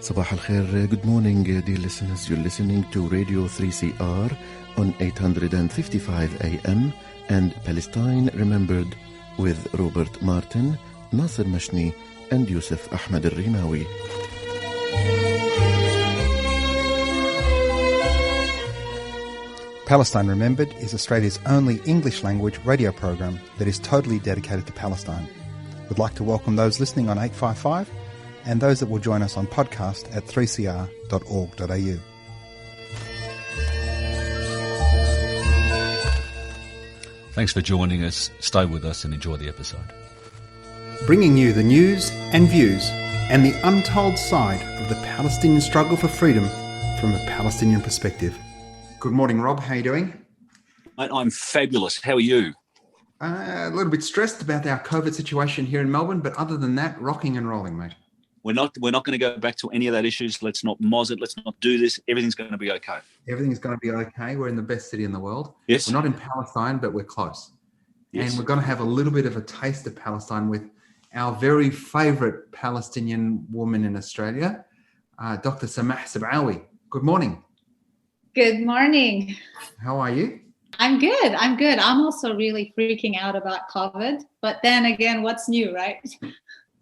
Sabah al-Khair, good morning, dear listeners. You're listening to Radio 3CR on 855 AM and Palestine Remembered with Robert Martin, Nasser Mashni, and Yusuf Ahmed al-Rimawi. Palestine Remembered is Australia's only English-language radio program that is totally dedicated to Palestine. We'd like to welcome those listening on 855 and those that will join us on podcast at 3cr.org.au. Thanks for joining us. Stay with us and enjoy the episode. Bringing you the news and views and the untold side of the Palestinian struggle for freedom from a Palestinian perspective. Good morning, Rob. How are you doing? Mate, I'm fabulous. How are you? A little bit stressed about our COVID situation here in Melbourne, but other than that, rocking and rolling, mate. We're not going to go back to any of that issues. Let's not moz it. Let's not do this. Everything's going to be okay. Everything's going to be okay. We're in the best city in the world. Yes. We're not in Palestine, but we're close. Yes. And we're going to have a little bit of a taste of Palestine with our very favourite Palestinian woman in Australia, Dr. Samah Sabawi. Good morning. Good morning. How are you? I'm good. I'm also really freaking out about COVID. But then again, what's new, right?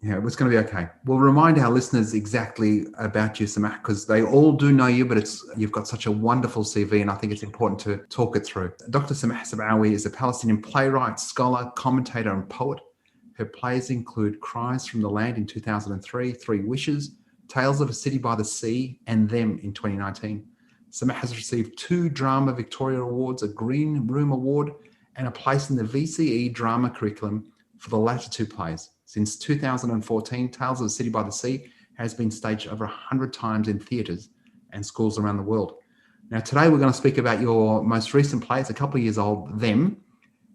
Yeah, it's going to be okay. We'll remind our listeners exactly about you, Samah, because they all do know you, but you've got such a wonderful CV, and I think it's important to talk it through. Dr. Samah Sabawi is a Palestinian playwright, scholar, commentator, and poet. Her plays include Cries from the Land in 2003, Three Wishes, Tales of a City by the Sea, and Them in 2019. Samah has received 2 Drama Victoria Awards, a Green Room Award, and a place in the VCE drama curriculum for the latter 2 plays. Since 2014, Tales of a City by the Sea has been staged over 100 times in theatres and schools around the world. Now, today we're going to speak about your most recent play. It's a couple of years old, Them,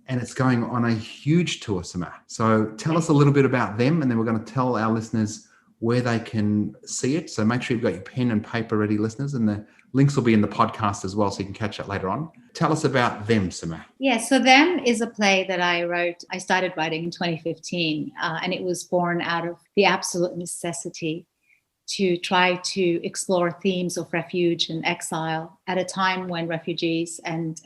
and it's going on a huge tour, Samah. So tell us a little bit about Them, and then we're going to tell our listeners where they can see it. So make sure you've got your pen and paper ready, listeners, and the links will be in the podcast as well, so you can catch it later on. Tell us about Them, Samah. Yeah, so Them is a play that I wrote. I started writing in 2015, and it was born out of the absolute necessity to try to explore themes of refuge and exile at a time when refugees and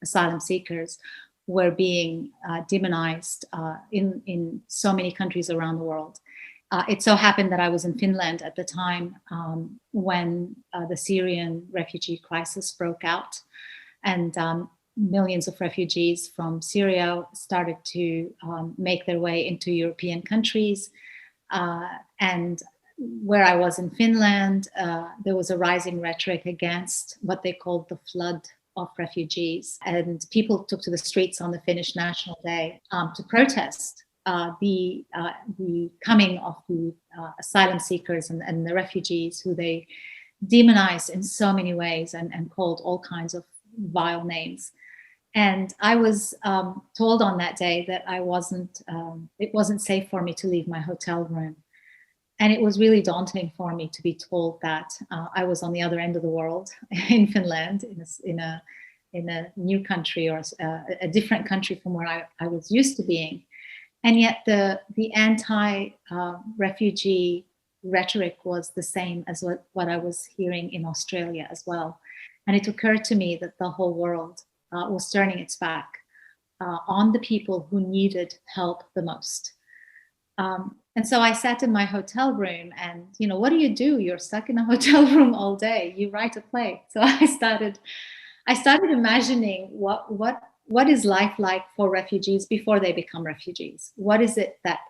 asylum seekers were being demonized in so many countries around the world. It so happened that I was in Finland at the time when the Syrian refugee crisis broke out, and millions of refugees from Syria started to make their way into European countries. And where I was in Finland, there was a rising rhetoric against what they called the flood of refugees. And people took to the streets on the Finnish National Day to protest the coming of the asylum seekers and the refugees who they demonized in so many ways and called all kinds of vile names. And I was told on that day that it wasn't safe for me to leave my hotel room. And it was really daunting for me to be told that I was on the other end of the world in Finland, in a new country or a different country from where I was used to being. And yet the anti-refugee rhetoric was the same as what I was hearing in Australia as well. And it occurred to me that the whole world was turning its back on the people who needed help the most. And so I sat in my hotel room and, what do? You're stuck in a hotel room all day. You write a play. So I started imagining what is life like for refugees before they become refugees? What is it that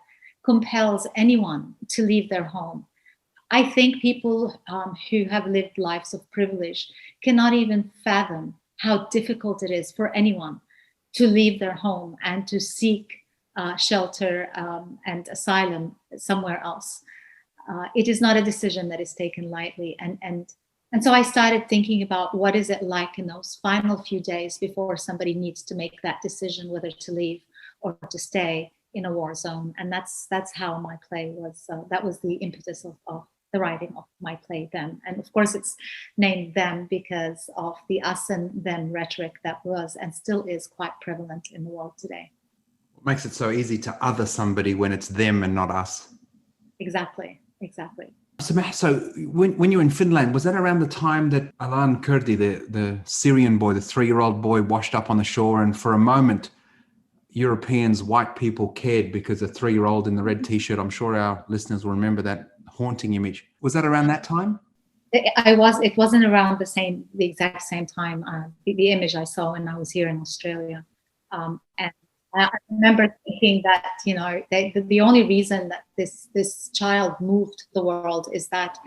compels anyone to leave their home? I think people who have lived lives of privilege cannot even fathom how difficult it is for anyone to leave their home and to seek shelter and asylum somewhere else. It is not a decision that is taken lightly. And so I started thinking about what is it like in those final few days before somebody needs to make that decision whether to leave or to stay in a war zone. And that's how my play was. That was the impetus of the writing of my play, Them. And of course, it's named Them because of the us and them rhetoric that was and still is quite prevalent in the world today. What makes it so easy to other somebody when it's them and not us? Exactly. Samah, so when you were in Finland, was that around the time that Alan Kurdi, the Syrian boy, the 3-year-old boy, washed up on the shore, and for a moment, Europeans, white people cared because a 3-year-old in the red T-shirt, I'm sure our listeners will remember that haunting image. Was that around that time? It wasn't around the exact same time. The image I saw when I was here in Australia. And I remember thinking that, the only reason that this child moved the world is that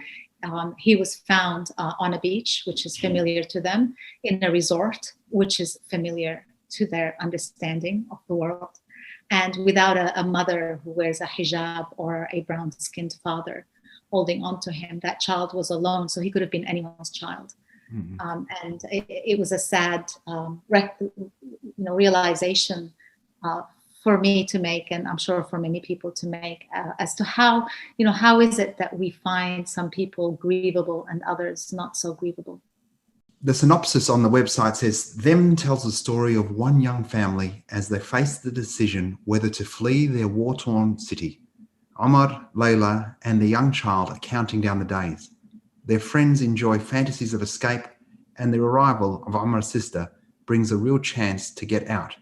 he was found on a beach, which is familiar to them, in a resort, which is familiar to their understanding of the world, and without a mother who wears a hijab or a brown-skinned father holding on to him. That child was alone, so he could have been anyone's child. Mm-hmm. And it was a sad realization for me to make, and I'm sure for many people to make, as to how is it that we find some people grievable and others not so grievable. The synopsis on the website says, Them tells the story of one young family as they face the decision whether to flee their war-torn city. Omar, Layla, and the young child are counting down the days. Their friends enjoy fantasies of escape, and the arrival of Omar's sister brings a real chance to get out,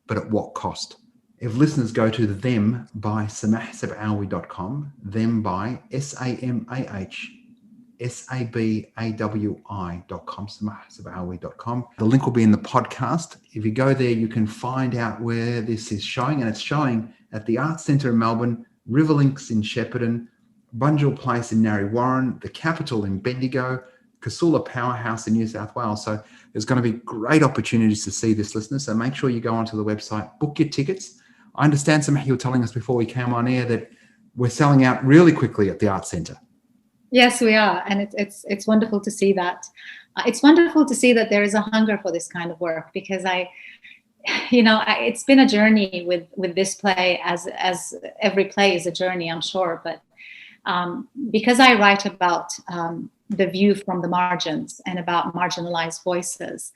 but at what cost? If listeners go to them by samahsabawi.com, them by SAMAHSABAWI.com, samahsabawi.com. The link will be in the podcast. If you go there, you can find out where this is showing, and it's showing at the Arts Centre in Melbourne, Riverlinks in Shepparton, Bunjil Place in Narre Warren, the Capitol in Bendigo, Casula Powerhouse in New South Wales. So there's going to be great opportunities to see this, listeners. So make sure you go onto the website, book your tickets. I understand, Samah, you were telling us before we came on air that we're selling out really quickly at the Arts Centre. Yes, we are. And it's wonderful to see that. It's wonderful to see that there is a hunger for this kind of work, because it's been a journey with this play, as every play is a journey, I'm sure. But because I write about the view from the margins and about marginalized voices,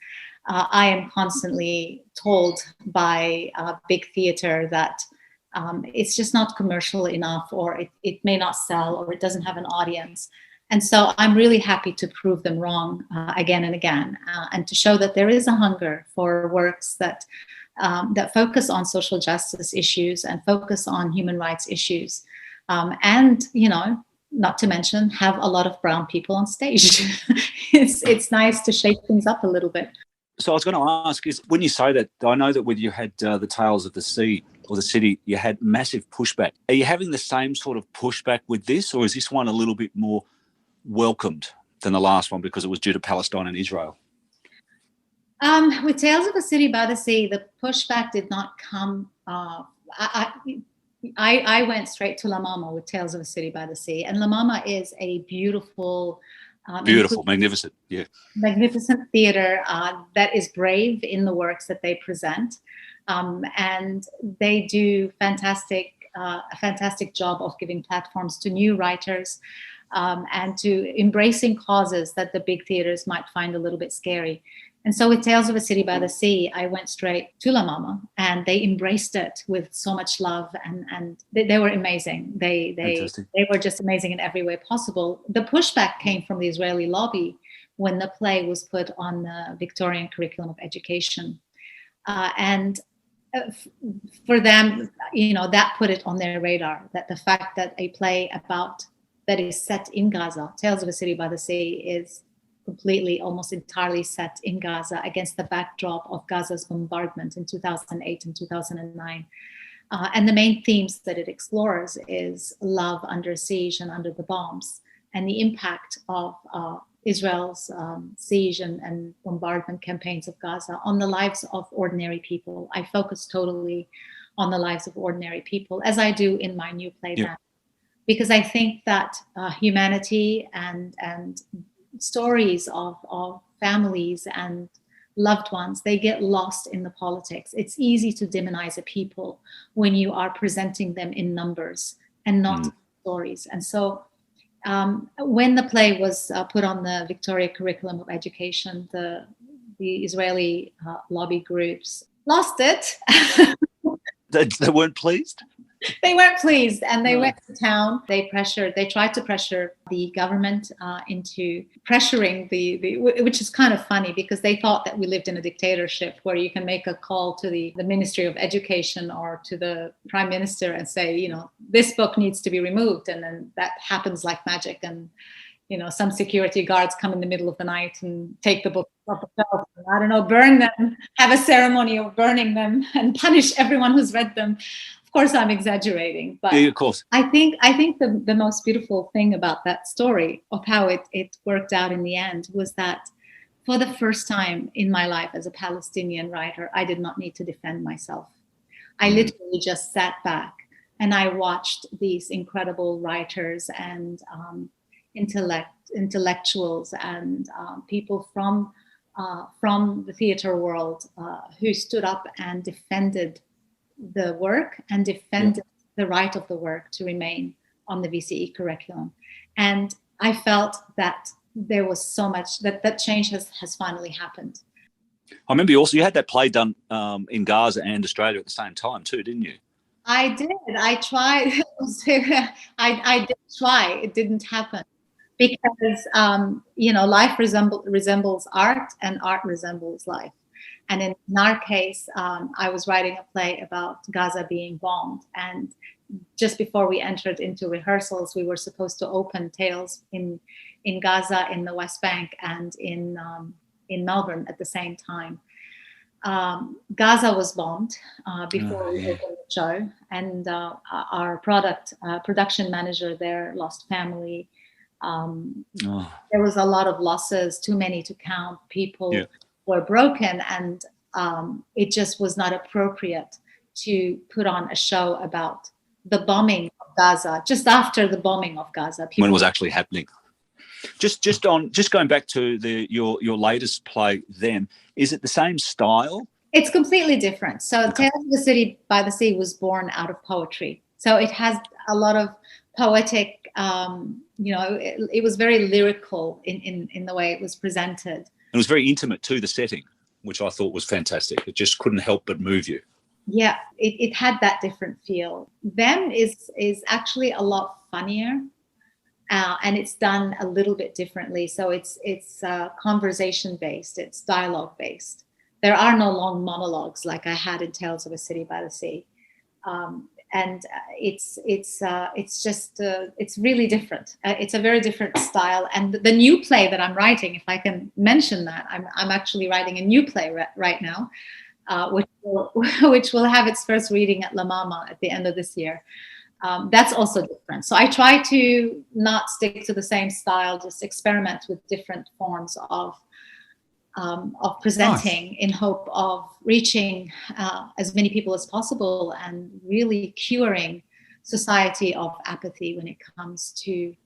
I am constantly told by big theater that it's just not commercial enough, or it may not sell, or it doesn't have an audience. And so I'm really happy to prove them wrong again and again, and to show that there is a hunger for works that focus on social justice issues and focus on human rights issues. And, not to mention, have a lot of brown people on stage. It's nice to shake things up a little bit. So I was going to ask, is when you say that, I know that when you had the Tales of the Sea or the City, you had massive pushback. Are you having the same sort of pushback with this, or is this one a little bit more welcomed than the last one because it was due to Palestine and Israel? With Tales of a City by the Sea, the pushback did not come. I went straight to La Mama with Tales of a City by the Sea, and La Mama is a beautiful, magnificent, yeah, magnificent theater that is brave in the works that they present, and they do a fantastic job of giving platforms to new writers. And to embracing causes that the big theaters might find a little bit scary. And so with Tales of a City by the Sea, I went straight to La Mama, and they embraced it with so much love, and they were amazing. They were just amazing in every way possible. The pushback came from the Israeli lobby when the play was put on the Victorian curriculum of education. And for them, that put it on their radar, that the fact that a play that is set in Gaza, Tales of a City by the Sea, is completely, almost entirely set in Gaza against the backdrop of Gaza's bombardment in 2008 and 2009. And the main themes that it explores is love under siege and under the bombs, and the impact of Israel's siege and bombardment campaigns of Gaza on the lives of ordinary people. I focus totally on the lives of ordinary people, as I do in my new play, yeah. Because I think that humanity and stories of families and loved ones, they get lost in the politics. It's easy to demonize a people when you are presenting them in numbers and not stories. And so when the play was put on the Victoria curriculum of education, the Israeli lobby groups lost it. They weren't pleased? They weren't pleased, and they went to town. They tried to pressure the government into pressuring which is kind of funny because they thought that we lived in a dictatorship where you can make a call to the Ministry of Education or to the Prime Minister and say, this book needs to be removed. And then that happens like magic. And, some security guards come in the middle of the night and take the book off the shelf. And, I don't know, burn them, have a ceremony of burning them and punish everyone who's read them. Of course, I'm exaggerating, but yeah, of course. I think the most beautiful thing about that story of how it worked out in the end was that for the first time in my life as a Palestinian writer, I did not need to defend myself. I literally just sat back and I watched these incredible writers and intellectuals and people from the theater world who stood up and defended the work and defended the right of the work to remain on the VCE curriculum. And I felt that there was so much that change has finally happened. I remember you had that play done in Gaza and Australia at the same time too, didn't you? I did. I tried. I did try. It didn't happen because life resembles art, and art resembles life. And in our case, I was writing a play about Gaza being bombed. And just before we entered into rehearsals, we were supposed to open Tales in Gaza, in the West Bank, and in Melbourne at the same time. Gaza was bombed before we opened the show. And our production manager there lost family. There was a lot of losses, too many to count. People were broken, and it just was not appropriate to put on a show about the bombing of Gaza just after the bombing of Gaza. When it was actually happening. Just going back to your latest play, then, is it the same style? It's completely different. So Tales of the City by the Sea was born out of poetry. So it has a lot of poetic, it was very lyrical in the way it was presented. It was very intimate too, the setting, which I thought was fantastic. It just couldn't help but move you. Yeah, it had that different feel. Them is actually a lot funnier, and it's done a little bit differently. So it's conversation based, it's dialogue based. There are no long monologues like I had in Tales of a City by the Sea, and it's really different. It's a very different style. And the new play that I'm writing, if I can mention that, I'm actually writing a new play right now, which will have its first reading at La Mama at the end of this year. That's also different. So I try to not stick to the same style, just experiment with different forms of presenting in hope of reaching as many people as possible and really curing society of apathy when it comes to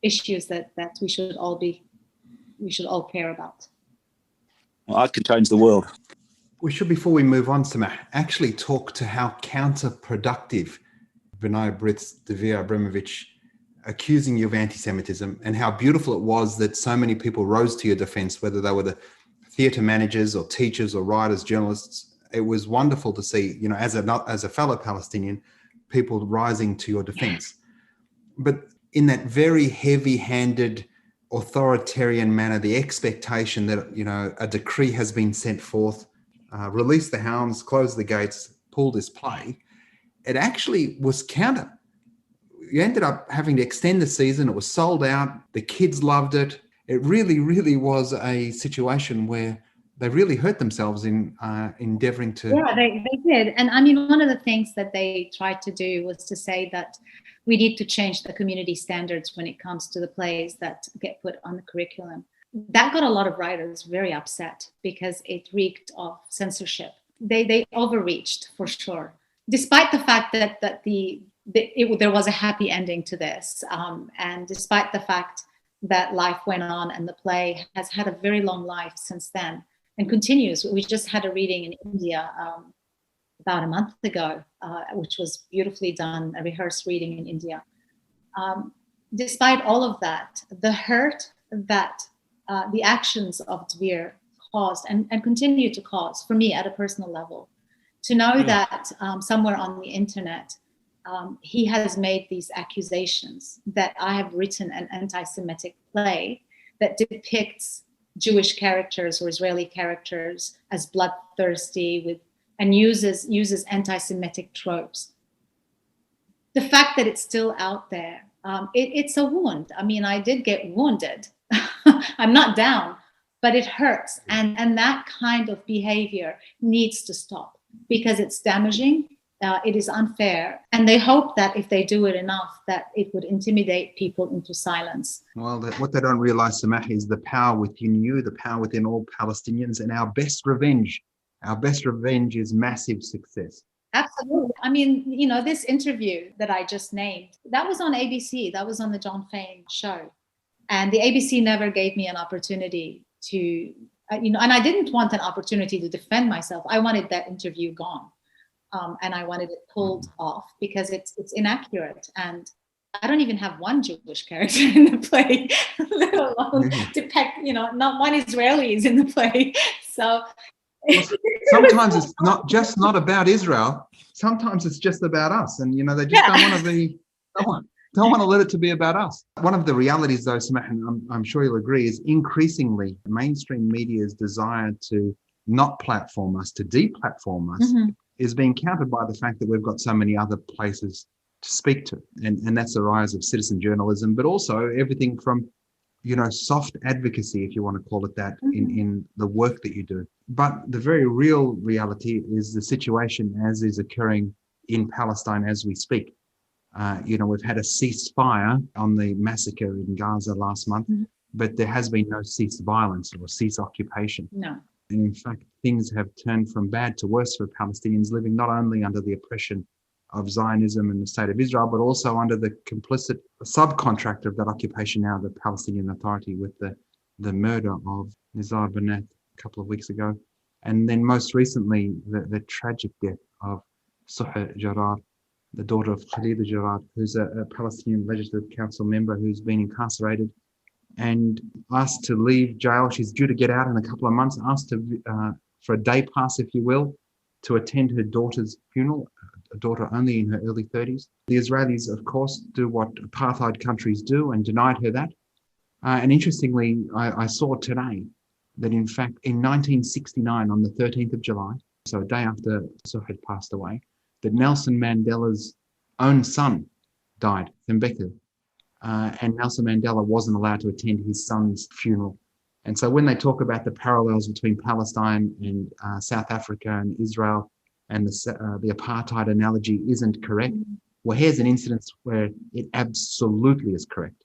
issues that we should all care about. Well, art can change the world. We should, before we move on, Samah, actually talk to how counterproductive Vinaya Devia Abramovich accusing you of anti-Semitism, and how beautiful it was that so many people rose to your defense, whether they were the theatre managers or teachers or writers, journalists. It was wonderful to see, as a fellow Palestinian, people rising to your defense. But in that very heavy-handed, authoritarian manner, the expectation that, a decree has been sent forth, release the hounds, close the gates, pull this play, it actually was counter. You ended up having to extend the season. It was sold out. The kids loved it. It really, really was a situation where they really hurt themselves in endeavoring to... Yeah, they did. And I mean, one of the things that they tried to do was to say that we need to change the community standards when it comes to the plays that get put on the curriculum. That got a lot of writers very upset because it reeked of censorship. They overreached, for sure, despite the fact that there was a happy ending to this, and despite the fact that life went on and the play has had a very long life since then and continues. We just had a reading in India about a month ago, which was beautifully done, a rehearsed reading in India. Despite all of that, the hurt that the actions of Dvir caused and continue to cause for me at a personal level, to know that somewhere on the internet, he has made these accusations that I have written an anti-Semitic play that depicts Jewish characters or Israeli characters as bloodthirsty and uses anti-Semitic tropes. The fact that it's still out there, it's a wound. I mean, I did get wounded. I'm not down, but it hurts. And that kind of behavior needs to stop because it's damaging. It is unfair. And they hope that if they do it enough, that it would intimidate people into silence. Well, what they don't realize, Samah, is the power within you, the power within all Palestinians, and our best revenge is massive success. Absolutely. I mean, you know, this interview that I just named, that was on ABC. That was on the John Fane show. And the ABC never gave me an opportunity to, and I didn't want an opportunity to defend myself. I wanted that interview gone. And I wanted it pulled off because it's inaccurate. And I don't even have one Jewish character in the play, let alone depict, not one Israeli is in the play. So sometimes it's not about Israel. Sometimes it's just about us. And, they just don't want to let it to be about us. One of the realities, though, Samah, and I'm sure you'll agree, is increasingly mainstream media's desire to not platform us, to deplatform us, is being countered by the fact that we've got so many other places to speak to. And that's the rise of citizen journalism, but also everything from, soft advocacy, if you want to call it that, in the work that you do. But the very real reality is the situation as is occurring in Palestine as we speak. We've had a ceasefire on the massacre in Gaza last month, but there has been no cease violence or cease occupation. No. And in fact, things have turned from bad to worse for Palestinians living not only under the oppression of Zionism and the State of Israel, but also under the complicit subcontractor of that occupation now, the Palestinian Authority, with the murder of Nizar Banat a couple of weeks ago. And then most recently, the tragic death of Suha Jarrar, the daughter of Khalida Jarrar, who's a Palestinian Legislative Council member who's been incarcerated and asked to leave jail. She's due to get out in a couple of months, asked for a day pass, if you will, to attend her daughter's funeral, a daughter only in her early 30s. The Israelis, of course, do what apartheid countries do and denied her that. And interestingly, I saw today that in fact in 1969, on the 13th of July, so a day after Suha had passed away, that Nelson Mandela's own son died, Thembeka. And Nelson Mandela wasn't allowed to attend his son's funeral. And so when they talk about the parallels between Palestine and South Africa and Israel and the apartheid analogy isn't correct, well, here's an instance where it absolutely is correct.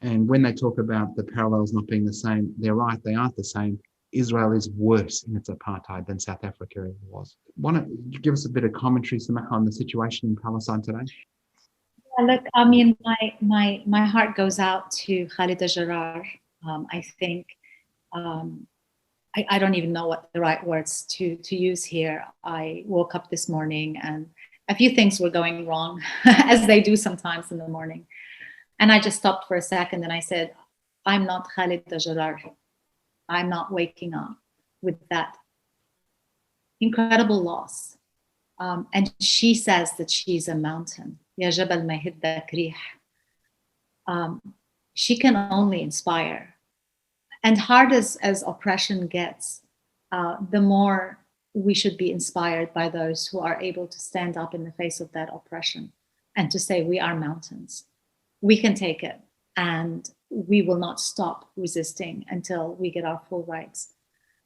And when they talk about the parallels not being the same, they're right, they aren't the same. Israel is worse in its apartheid than South Africa ever was. Why don't you give us a bit of commentary, Samah, on the situation in Palestine today? Look, I mean, my heart goes out to Khalida Jarrar. I think I don't even know what the right words to use here. I woke up this morning and a few things were going wrong, as they do sometimes in the morning. And I just stopped for a second and I said, I'm not Khalida Jarrar. I'm not waking up with that incredible loss. And she says that she's a mountain. Ya Jabal ma hiddak rih. She can only inspire. And hard as oppression gets, the more we should be inspired by those who are able to stand up in the face of that oppression and to say, we are mountains. We can take it and we will not stop resisting until we get our full rights.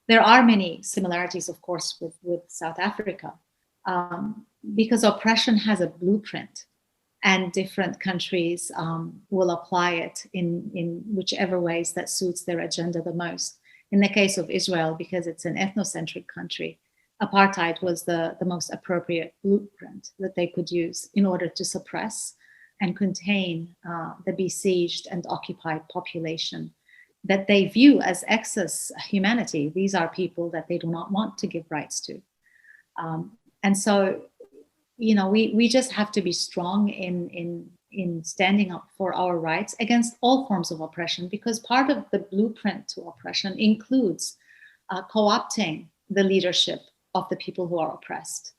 There are many similarities, of course, with South Africa, because oppression has a blueprint and different countries will apply it in whichever ways that suits their agenda the most. In the case of Israel, because it's an ethnocentric country, apartheid was the most appropriate blueprint that they could use in order to suppress and contain the besieged and occupied population that they view as excess humanity. These are people that they do not want to give rights to. And so, we just have to be strong in standing up for our rights against all forms of oppression, because part of the blueprint to oppression includes co-opting the leadership of the people who are oppressed.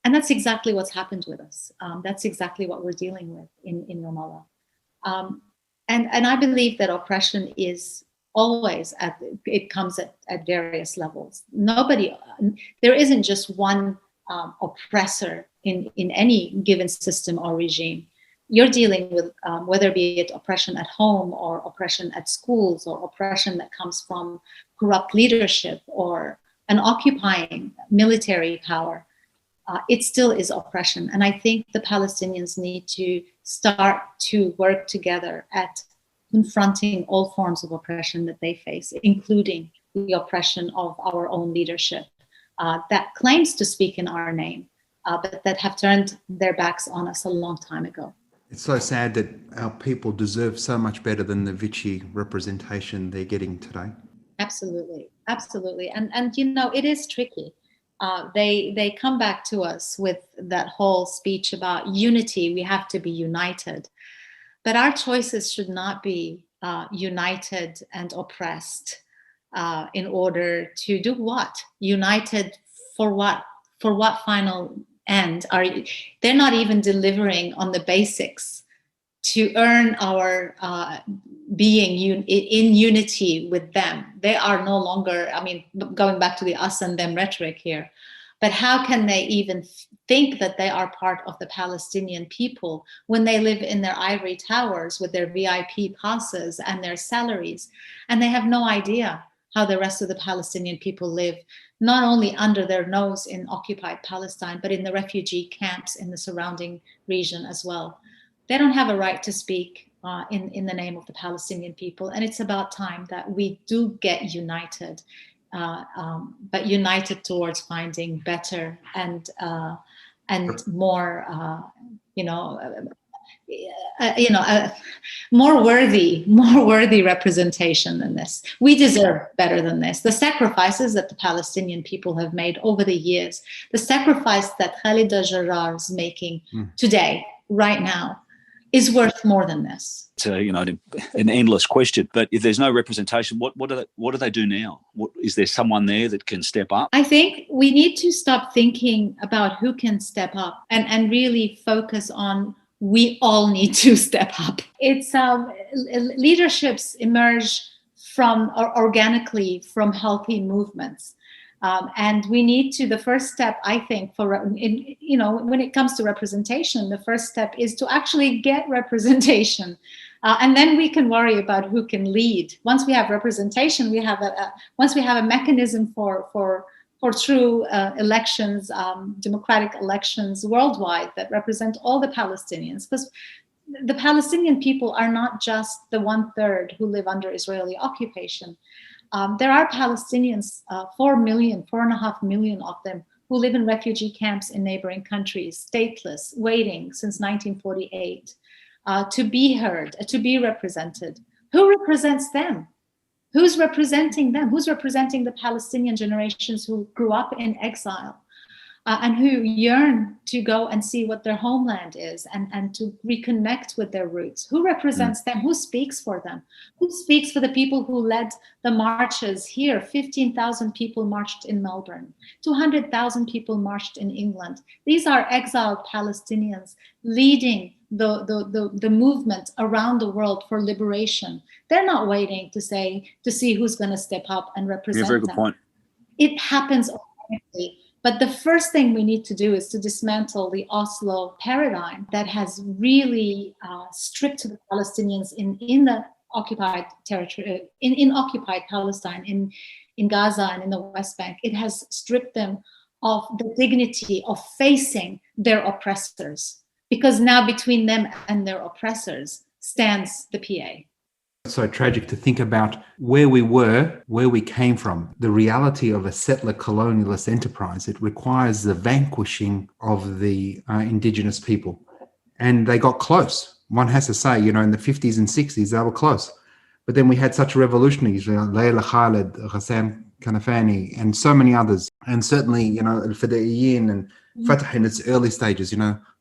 And that's exactly what's happened with us. That's exactly what we're dealing with in Ramallah. And I believe that oppression is always it comes at various levels. There isn't just one oppressor in any given system or regime. You're dealing with whether be it oppression at home or oppression at schools or oppression that comes from corrupt leadership or an occupying military power. It still is oppression. And I think the Palestinians need to start to work together at confronting all forms of oppression that they face, including the oppression of our own leadership that claims to speak in our name, but that have turned their backs on us a long time ago. It's so sad that our people deserve so much better than the Vichy representation they're getting today. Absolutely, absolutely. And it is tricky. They come back to us with that whole speech about unity. We have to be united. But our choices should not be united and oppressed in order to do what? United for what? For what final end? They're not even delivering on the basics to earn our being in unity with them. They are no longer, going back to the us and them rhetoric here, but how can they even think that they are part of the Palestinian people when they live in their ivory towers with their VIP passes and their salaries, and they have no idea how the rest of the Palestinian people live, not only under their nose in occupied Palestine, but in the refugee camps in the surrounding region as well. They don't have a right to speak in the name of the Palestinian people. And it's about time that we do get united, but united towards finding better and more, more worthy representation than this. We deserve better than this. The sacrifices that the Palestinian people have made over the years, the sacrifice that Khalida Jarrar is making today, right now, is worth more than this. It's an endless question. But if there's no representation, what do they do now? Is there someone there that can step up? I think we need to stop thinking about who can step up and really focus on we all need to step up. It's leaderships emerge from organically from healthy movements. And we need to, the first step, I think, when it comes to representation, the first step is to actually get representation. And then we can worry about who can lead. Once we have representation, once we have a mechanism for true elections, democratic elections worldwide that represent all the Palestinians. Because the Palestinian people are not just the 1/3 who live under Israeli occupation. There are Palestinians, 4.5 million of them, who live in refugee camps in neighboring countries, stateless, waiting since 1948 to be heard, to be represented. Who represents them? Who's representing them? Who's representing the Palestinian generations who grew up in exile and who yearn to go and see what their homeland is and to reconnect with their roots? Who represents them? Who speaks for them? Who speaks for the people who led the marches here? 15,000 people marched in Melbourne. 200,000 people marched in England. These are exiled Palestinians leading the movement around the world for liberation. They're not waiting to see who's going to step up and represent them. Very good point. It happens organically. But the first thing we need to do is to dismantle the Oslo paradigm that has really stripped the Palestinians in the occupied territory, in occupied Palestine, in Gaza and in the West Bank. It has stripped them of the dignity of facing their oppressors, because now between them and their oppressors stands the PA. It's so tragic to think about where we were, where we came from. The reality of a settler colonialist enterprise, it requires the vanquishing of the indigenous people. And they got close. One has to say, in the 50s and 60s, they were close. But then we had such revolutionaries, Layla Khalid, Ghassam Kanafani, and so many others. And certainly, Al-Fadaiyin and Fatah in its early stages,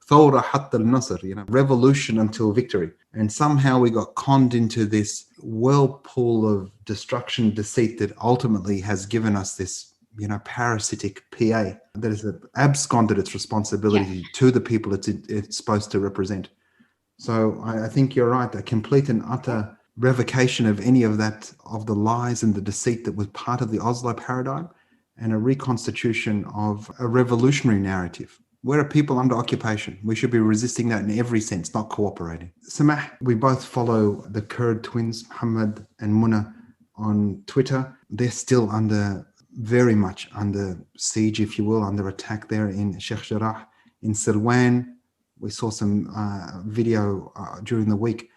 Thawra hatta al-Nasr, revolution until victory. And somehow we got conned into this whirlpool of destruction, deceit that ultimately has given us this parasitic PA that has absconded its responsibility to the people it's supposed to represent. So I think you're right. A complete and utter revocation of any of that, of the lies and the deceit that was part of the Oslo paradigm, and a reconstitution of a revolutionary narrative. We're a people under occupation. We should be resisting that in every sense, not cooperating. Samah, we both follow the Kurd twins, Muhammad and Muna, on Twitter. They're still very much under siege, if you will, under attack there in Sheikh Jarrah. In Silwan, we saw some video during the week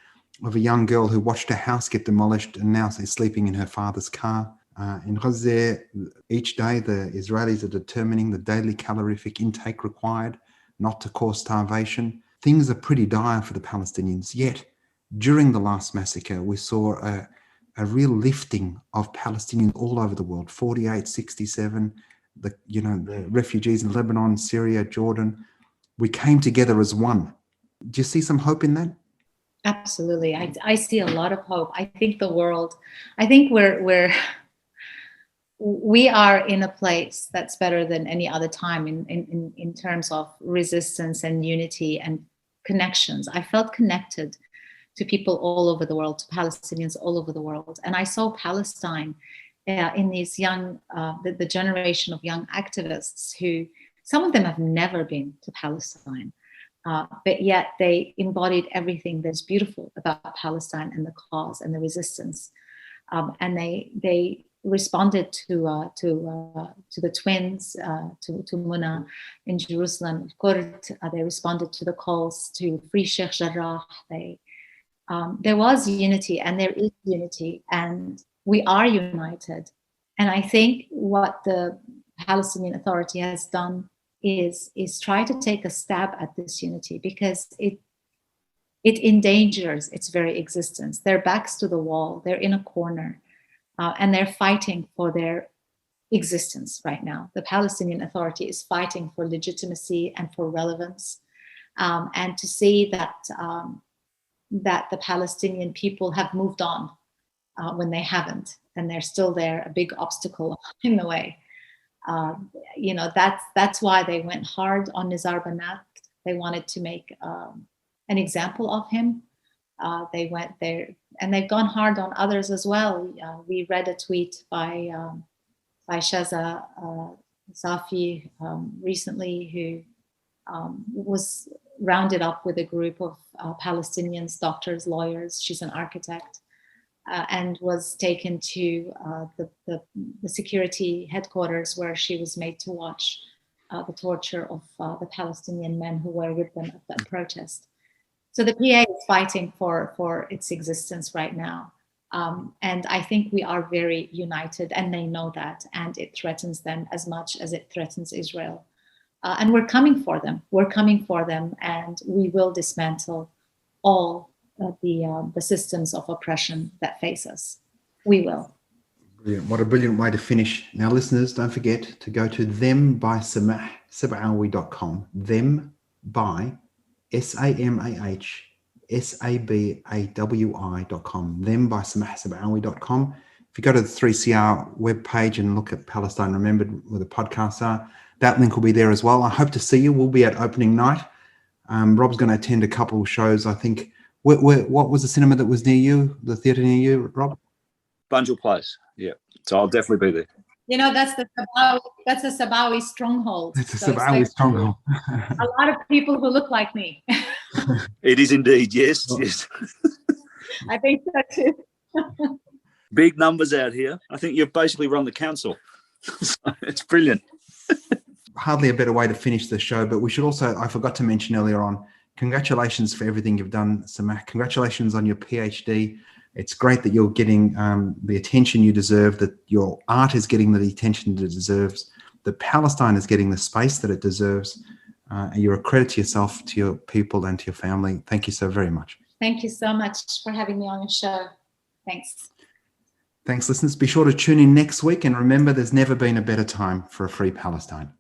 of a young girl who watched her house get demolished and now is sleeping in her father's car. In Gaza, each day the Israelis are determining the daily calorific intake required not to cause starvation. Things are pretty dire for the Palestinians. Yet, during the last massacre, we saw a real lifting of Palestinians all over the world. 48, 67, the refugees in Lebanon, Syria, Jordan. We came together as one. Do you see some hope in that? Absolutely. I see a lot of hope. I think we are in a place that's better than any other time in terms of resistance and unity and connections. I felt connected to people all over the world, to Palestinians all over the world. And I saw Palestine in these young, the generation of young activists who, some of them have never been to Palestine, but yet they embodied everything that's beautiful about Palestine and the cause and the resistance. And they responded to the twins, to Muna in Jerusalem, Kurd. They responded to the calls to free Sheikh Jarrah. There was unity, and there is unity, and we are united. And I think what the Palestinian Authority has done is try to take a stab at this unity, because it endangers its very existence. Their backs to the wall, they're in a corner. And they're fighting for their existence right now. The Palestinian Authority is fighting for legitimacy and for relevance, and to see that the Palestinian people have moved on when they haven't, and they're still there, a big obstacle in the way. That's why they went hard on Nizar Banat. They wanted to make an example of him. They went there, and they've gone hard on others as well. We read a tweet by Shaza Safi recently, who was rounded up with a group of Palestinians, doctors, lawyers. She's an architect, and was taken to the security headquarters, where she was made to watch the torture of the Palestinian men who were with them at that protest. So the PA is fighting for its existence right now. And I think we are very united, and they know that, and it threatens them as much as it threatens Israel. And we're coming for them. We're coming for them, and we will dismantle all the systems of oppression that face us. We will. Brilliant. What a brilliant way to finish. Now, listeners, don't forget to go to thembysamahsabawi.com. Them by SAMAHSABAWI.com. Thembysamahsabawi.com. If you go to the 3CR webpage and look at Palestine Remembered, where the podcasts are, that link will be there as well. I hope to see you. We'll be at opening night. Rob's going to attend a couple of shows, I think. What was the cinema that was near you, the theatre near you, Rob? Bunjil Place, yeah. So I'll definitely be there. That's the Sabawi stronghold. It's a Sabawi stronghold. A lot of people who look like me. It is indeed, yes. I think so too. Big numbers out here. I think you've basically run the council. It's brilliant. Hardly a better way to finish the show, but we should also, I forgot to mention earlier on, congratulations for everything you've done, Samah. Congratulations on your PhD. It's great that you're getting the attention you deserve, that your art is getting the attention that it deserves, that Palestine is getting the space that it deserves. And you're a credit to yourself, to your people, and to your family. Thank you so very much. Thank you so much for having me on your show. Thanks. Thanks, listeners. Be sure to tune in next week. And remember, there's never been a better time for a free Palestine.